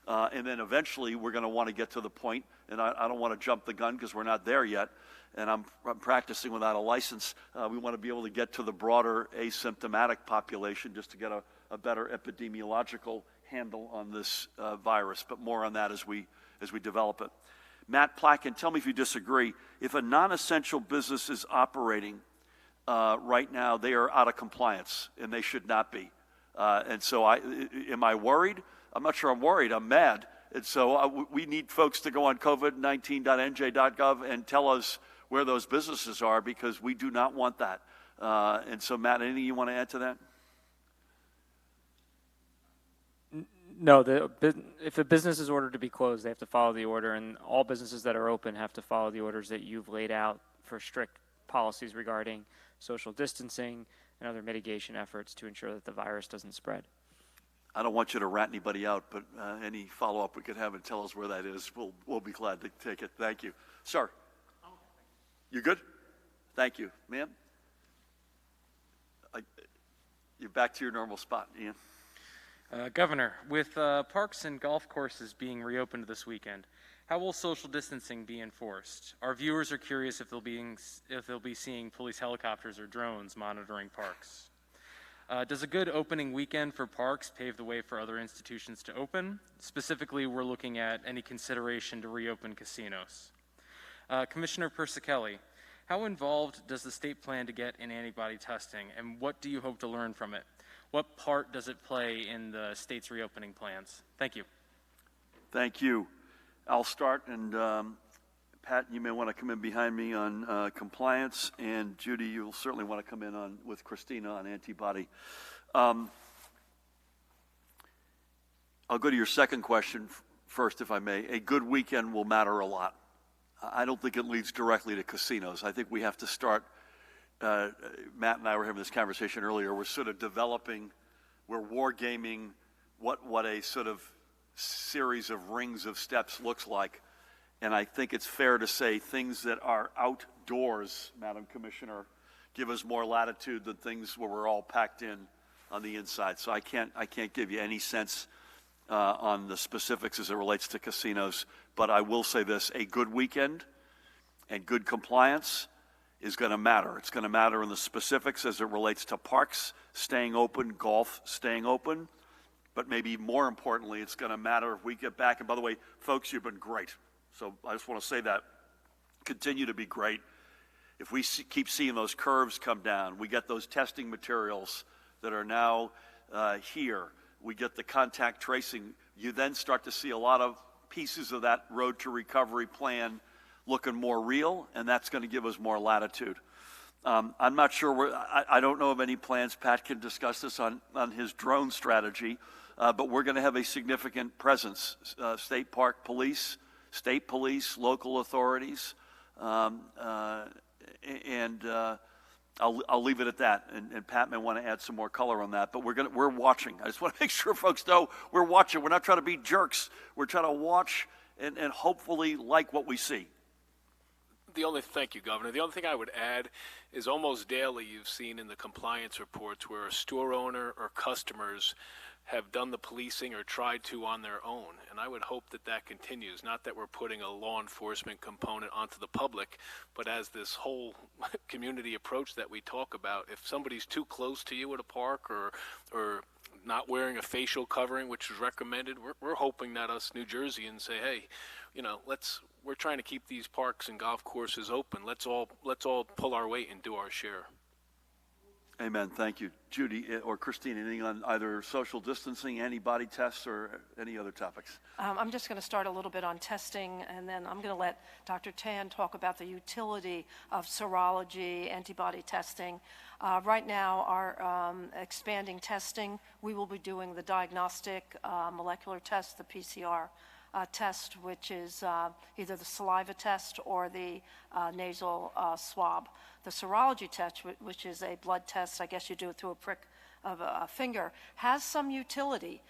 And then eventually we're going to want to get to the point, and I don't want to jump the gun because we're not there yet, and I'm practicing without a license. We want to be able to get to the broader asymptomatic population just to get a better epidemiological handle on this virus, but more on that as we develop it. Matt Placken, tell me if you disagree. If a non-essential business is operating right now, they are out of compliance, and they should not be. And so am I worried? I'm not sure I'm worried. I'm mad. And so we need folks to go on covid19.nj.gov and tell us where those businesses are, because we do not want that. And so, Matt, anything you want to add to that? No, if a business is ordered to be closed, they have to follow the order, and all businesses that are open have to follow the orders that you've laid out for strict policies regarding social distancing and other mitigation efforts to ensure that the virus doesn't spread. I don't want you to rat anybody out, but any follow-up we could have and tell us where that is, we'll be glad to take it. Thank you. Sir, you good? Thank you. Ma'am? You're back to your normal spot, Ian. Governor, with parks and golf courses being reopened this weekend, how will social distancing be enforced? Our viewers are curious if they'll be seeing police helicopters or drones monitoring parks. Does a good opening weekend for parks pave the way for other institutions to open? Specifically, we're looking at any consideration to reopen casinos. Commissioner Persicelli, how involved does the state plan to get in antibody testing, and what do you hope to learn from it? What part does it play in the state's reopening plans? Thank you. Thank you. I'll start, and Pat, you may want to come in behind me on compliance, and Judy, you'll certainly want to come in with Christina on antibody. I'll go to your second question first, if I may. A good weekend will matter a lot. I don't think it leads directly to casinos. I think we have to start. Matt and I were having this conversation earlier. We're sort of developing, we're wargaming what a sort of series of rings of steps looks like. And I think it's fair to say things that are outdoors, Madam Commissioner, give us more latitude than things where we're all packed in on the inside. So I can't give you any sense on the specifics as it relates to casinos, but I will say this: a good weekend and good compliance is going to matter. It's going to matter in the specifics as it relates to parks staying open, golf staying open, but maybe more importantly, it's going to matter if we get back. And by the way, folks, you've been great. So I just want to say that. Continue to be great. If we keep seeing those curves come down, we get those testing materials that are now here, we get the contact tracing, you then start to see a lot of pieces of that road to recovery plan looking more real, and that's going to give us more latitude. I'm not sure, I don't know of any plans, Pat can discuss this on his drone strategy, but we're going to have a significant presence, state park police, state police, local authorities, and I'll leave it at that. And Pat may want to add some more color on that, but we're watching. I just want to make sure folks know we're watching. We're not trying to be jerks. We're trying to watch and hopefully like what we see. Thank you, Governor. The only thing I would add is almost daily you've seen in the compliance reports where a store owner or customers have done the policing or tried to on their own. And I would hope that that continues, not that we're putting a law enforcement component onto the public, but as this whole community approach that we talk about, if somebody's too close to you at a park or not wearing a facial covering, which is recommended, we're hoping that us New Jerseyans say, hey, we're trying to keep these parks and golf courses open. Let's all pull our weight and do our share. Amen. Thank you. Judy or Christine, anything on either social distancing, antibody tests, or any other topics? I'm just going to start a little bit on testing, and then I'm going to let Dr. Tan talk about the utility of serology, antibody testing. Right now, our expanding testing, we will be doing the diagnostic molecular test, the PCR test, which is either the saliva test or the nasal swab. The serology test, which is a blood test, I guess you do it through a prick of a finger, has some utility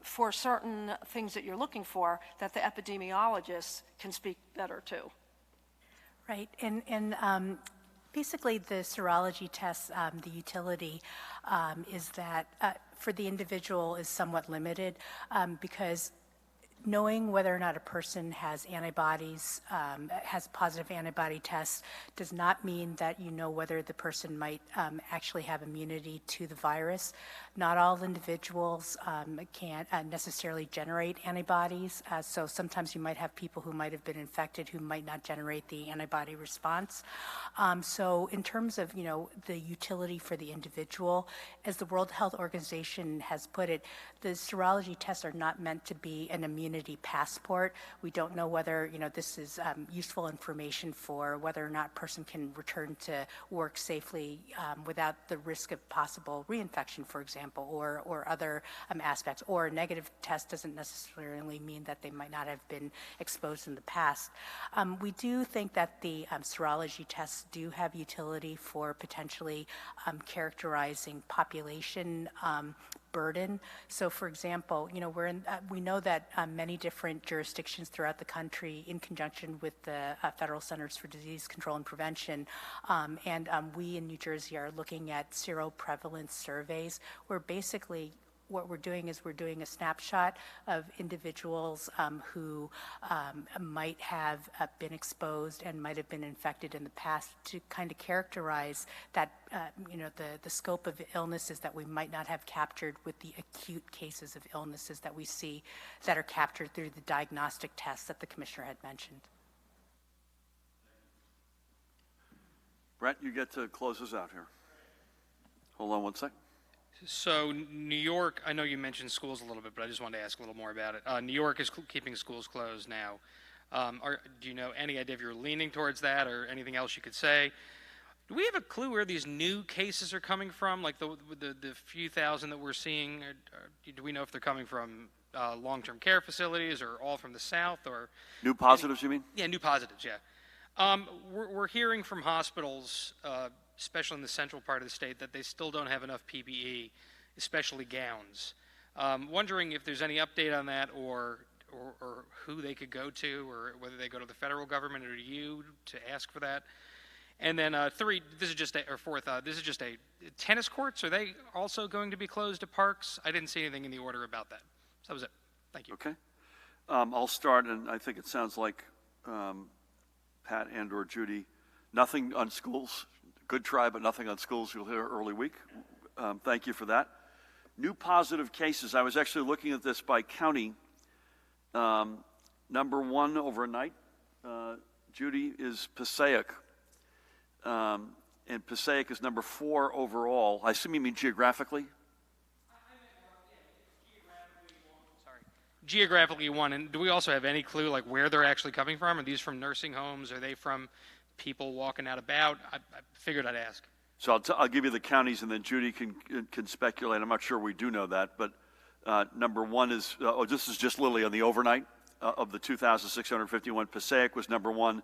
for certain things that you're looking for that the epidemiologists can speak better to. Right, and basically the serology tests, the utility is that for the individual is somewhat limited because knowing whether or not a person has antibodies, has positive antibody tests, does not mean that you know whether the person might actually have immunity to the virus. Not all individuals can't necessarily generate antibodies, so sometimes you might have people who might have been infected who might not generate the antibody response. So in terms of, the utility for the individual, as the World Health Organization has put it, the serology tests are not meant to be an immunity passport. We don't know whether, this is useful information for whether or not a person can return to work safely without the risk of possible reinfection, for example, or other aspects. Or a negative test doesn't necessarily mean that they might not have been exposed in the past. We do think that the serology tests do have utility for potentially characterizing population burden. So, for example, we know that many different jurisdictions throughout the country, in conjunction with the Federal Centers for Disease Control and Prevention, and we in New Jersey are looking at seroprevalence surveys, where basically what we're doing is we're doing a snapshot of individuals who might have been exposed and might have been infected in the past to kind of characterize that, the scope of illnesses that we might not have captured with the acute cases of illnesses that we see that are captured through the diagnostic tests that the Commissioner had mentioned. Brent, you get to close us out here. Hold on one second. So New York, I know you mentioned schools a little bit, but I just wanted to ask a little more about it. New York is keeping schools closed now. Do you know any idea if you're leaning towards that or anything else you could say? Do we have a clue where these new cases are coming from, like the few thousand that we're seeing? Or do we know if they're coming from long-term care facilities or all from the South? Or new positives, you mean? Yeah, new positives, yeah. We're hearing from hospitals, especially in the central part of the state, that they still don't have enough PPE, especially gowns. Wondering if there's any update on that, or or who they could go to, or whether they go to the federal government or to you to ask for that? And then fourth, this is just a tennis courts. Are they also going to be closed at parks? I didn't see anything in the order about that. So that was it. Thank you. Okay. I'll start, and I think it sounds like Pat and or Judy, nothing on schools. Good try, but nothing on schools. You'll hear early week. Thank you for that. New positive cases. I was actually looking at this by county. Number one overnight, Judy, is Passaic. And Passaic is number 4 overall. I assume you mean geographically? Geographically one. And do we also have any clue like where they're actually coming from? Are these from nursing homes? Are they from people walking out about? I figured I'd ask. So I'll give you the counties, and then Judy can speculate. I'm not sure we do know that, but number one is, this is just literally on the overnight of the 2,651. Passaic was number 1,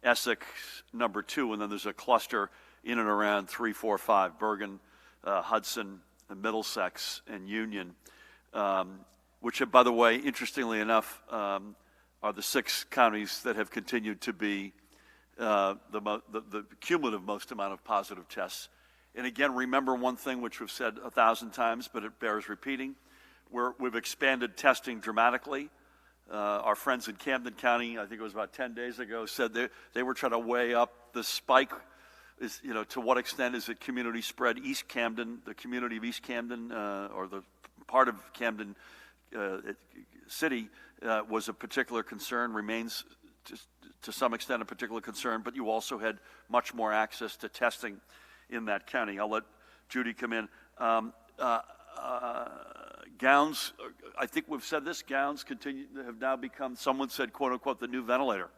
Essex number 2, and then there's a cluster in and around 3, 4, 5, Bergen, Hudson, Middlesex, and Union, which, by the way, interestingly enough, are the 6 counties that have continued to be the cumulative most amount of positive tests. And again, remember one thing which we've said 1,000 times, but it bears repeating. We've expanded testing dramatically. Our friends in Camden County, I think it was about 10 days ago, said they were trying to weigh up the spike. To what extent is it community spread? East Camden, the community of East Camden, or the part of Camden City was a particular concern, remains to some extent a particular concern, but you also had much more access to testing in that county. I'll let Judy come in. Gowns, I think we've said this, gowns have now become, someone said, quote unquote, the new ventilator.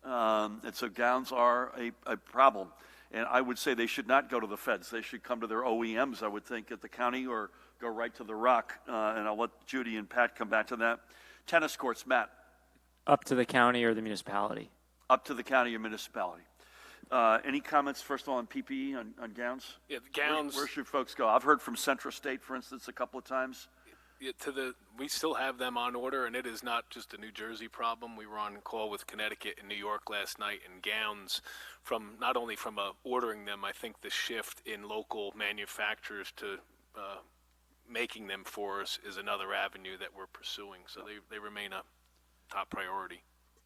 And so gowns are a problem. And I would say they should not go to the feds. They should come to their OEMs, I would think, at the county, or go right to the rock. And I'll let Judy and Pat come back to that. Tennis courts, Matt. Up to the county or the municipality? Up to the county or municipality. Any comments, first of all, on PPE, on gowns? Yeah, the gowns. Where should folks go? I've heard from Central State, for instance, a couple of times. Yeah, we still have them on order, and it is not just a New Jersey problem. We were on call with Connecticut and New York last night, and gowns, from not only from ordering them, I think the shift in local manufacturers to making them for us is another avenue that we're pursuing. So they remain a top priority.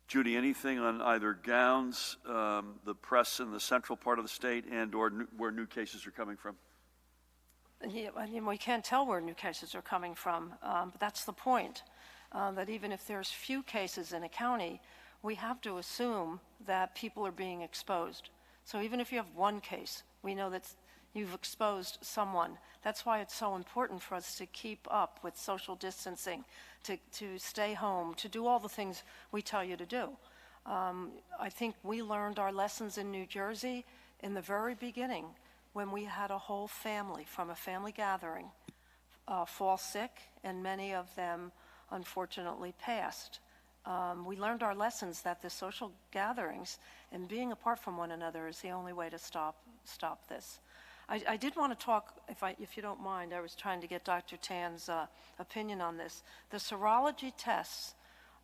Judy, anything on either gowns, the press in the central part of the state, and or where new cases are coming from? Yeah, I mean, we can't tell where new cases are coming from, but that's the point, that even if there's few cases in a county, we have to assume that people are being exposed. So even if you have one case, we know that you've exposed someone. That's why it's so important for us to keep up with social distancing, to stay home, to do all the things we tell you to do. I think we learned our lessons in New Jersey in the very beginning, when we had a whole family from a family gathering fall sick, and many of them unfortunately passed. We learned our lessons that the social gatherings and being apart from one another is the only way to stop this. I did want to talk, if you don't mind, I was trying to get Dr. Tan's opinion on this. The serology tests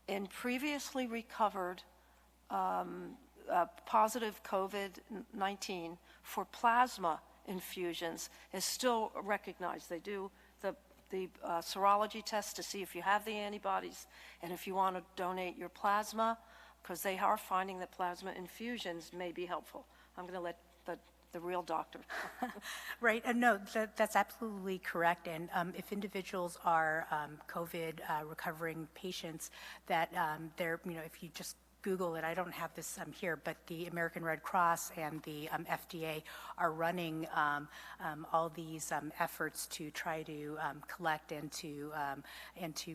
in previously recovered positive COVID-19 for plasma infusions is still recognized. They do the serology test to see if you have the antibodies and if you want to donate your plasma, because they are finding that plasma infusions may be helpful. I'm going to let the real doctor. Right, no, that's absolutely correct. And if individuals are COVID recovering patients, that they're, if you just Google it, I don't have this here, but the American Red Cross and the FDA are running all these efforts to try to collect and to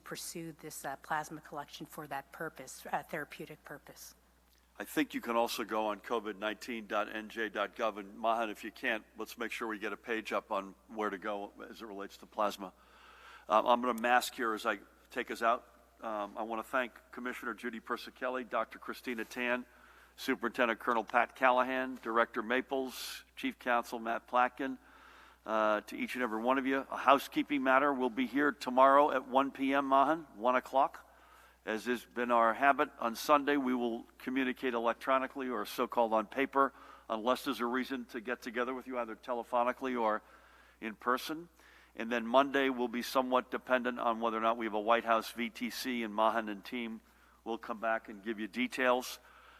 pursue this plasma collection for that purpose, therapeutic purpose. I think you can also go on covid19.nj.gov, and Mahan, if you can't, let's make sure we get a page up on where to go as it relates to plasma. I'm going to mask here as I take us out. I want to thank Commissioner Judy Persicelli, Dr. Christina Tan, Superintendent Colonel Pat Callahan, Director Maples, Chief Counsel Matt Platkin, to each and every one of you. A housekeeping matter, we'll be here tomorrow at 1 p.m., Mahan, 1 o'clock. As has been our habit, on Sunday we will communicate electronically or so-called on paper, unless there's a reason to get together with you, either telephonically or in person. And then Monday will be somewhat dependent on whether or not we have a White House VTC, and Mahan and team will come back and give you details.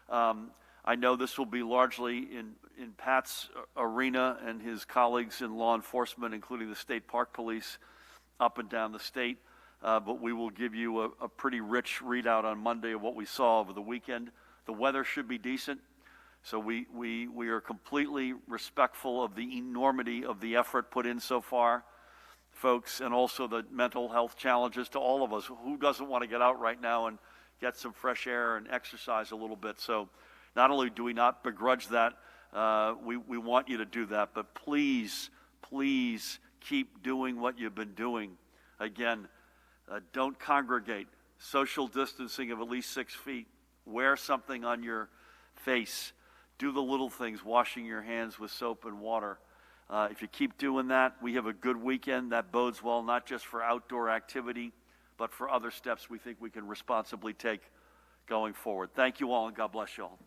I know this will be largely in Pat's arena and his colleagues in law enforcement, including the state park police up and down the state. But we will give you a pretty rich readout on Monday of what we saw over the weekend. The weather should be decent, so we are completely respectful of the enormity of the effort put in so far, folks, and also the mental health challenges to all of us. Who doesn't want to get out right now and get some fresh air and exercise a little bit? So not only do we not begrudge that, we want you to do that, but please, please keep doing what you've been doing. Again, don't congregate. Social distancing of at least 6 feet. Wear something on your face. Do the little things, washing your hands with soap and water. If you keep doing that, we have a good weekend. That bodes well, not just for outdoor activity, but for other steps we think we can responsibly take going forward. Thank you all, and God bless you all.